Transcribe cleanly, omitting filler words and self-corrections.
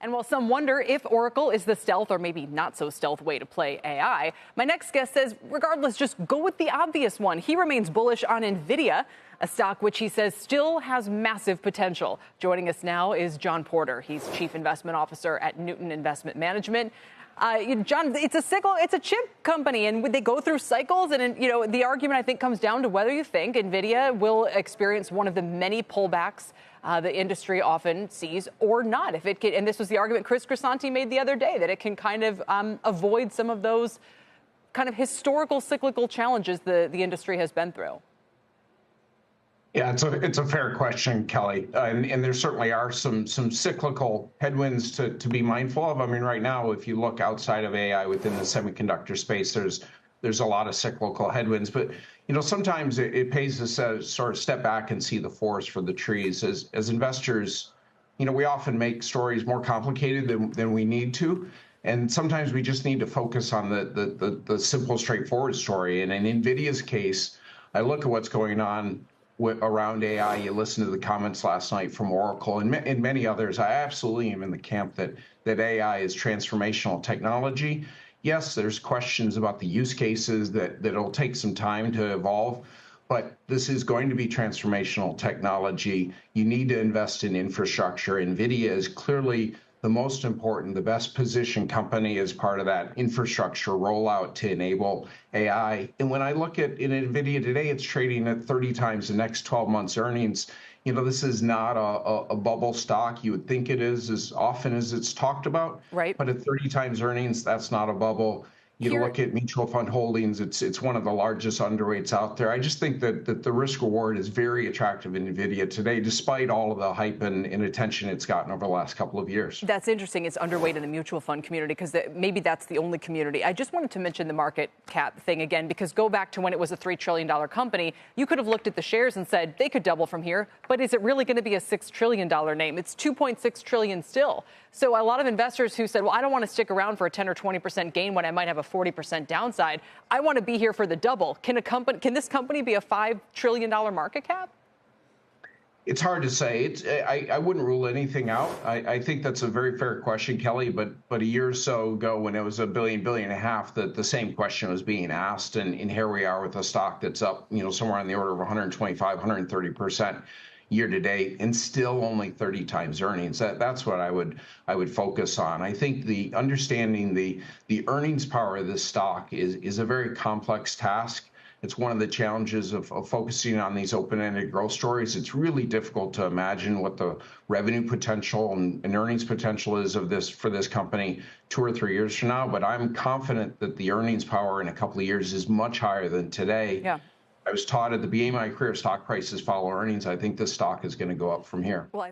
And while some wonder if Oracle is the stealth or maybe not so stealth way to play AI, my next guest says, regardless, just go with the obvious one. He remains bullish on Nvidia, a stock which he says still has massive potential. Joining us now is John Porter. He's Chief Investment Officer at Newton Investment Management. John, it's a chip company, and they go through cycles. And the argument I think comes down to whether you think Nvidia will experience one of the many pullbacks the industry often sees or not. If it can, and this was the argument Chris Grisanti made the other day, that it can kind of avoid some of those kind of historical cyclical challenges the industry has been through. Yeah, it's a fair question, Kelly, and there certainly are some cyclical headwinds to be mindful of. I mean, right now, if you look outside of AI within the semiconductor space, there's a lot of cyclical headwinds. But sometimes it pays to sort of step back and see the forest for the trees. As investors, we often make stories more complicated than we need to, and sometimes we just need to focus on the simple, straightforward story. And in Nvidia's case, I look at what's going on around AI. You listen to the comments last night from Oracle and many others. I absolutely am in the camp that AI is transformational technology. Yes, there's questions about the use cases that it'll take some time to evolve, but this is going to be transformational technology. You need to invest in infrastructure. Nvidia is clearly the most important, the best positioned company as part of that infrastructure rollout to enable AI. And when I look at Nvidia today, it's trading at 30 times the next 12 months earnings. This is not a bubble stock. You would think it is as often as it's talked about. Right. But at 30 times earnings, that's not a bubble. Look at mutual fund holdings. It's one of the largest underweights out there. I just think that the risk reward is very attractive in Nvidia today, despite all of the hype and attention it's gotten over the last couple of years. That's interesting. It's underweight in the mutual fund community because maybe that's the only community. I just wanted to mention the market cap thing again, because go back to when it was a $3 trillion company. You could have looked at the shares and said they could double from here, but is it really going to be a $6 trillion name? It's $2.6 trillion still. So a lot of investors who said, well, I don't want to stick around for a 10 or 20% gain when I might have a 40% downside. I want to be here for the double. Can this company be a $5 trillion market cap? It's hard to say. I wouldn't rule anything out. I think that's a very fair question, Kelly. But a year or so ago, when it was $1 billion and a half, the same question was being asked, and here we are with a stock that's up, somewhere on the order of 125, 130% year to date, and still only 30 times earnings. That's what I would focus on. I think the understanding the earnings power of this stock is a very complex task. It's one of the challenges of focusing on these open-ended growth stories. It's really difficult to imagine what the revenue potential and earnings potential is for this company 2 or 3 years from now. But I'm confident that the earnings power in a couple of years is much higher than today. Yeah. I was taught at the beginning of my career, stock prices follow earnings. I think this stock is going to go up from here. Well,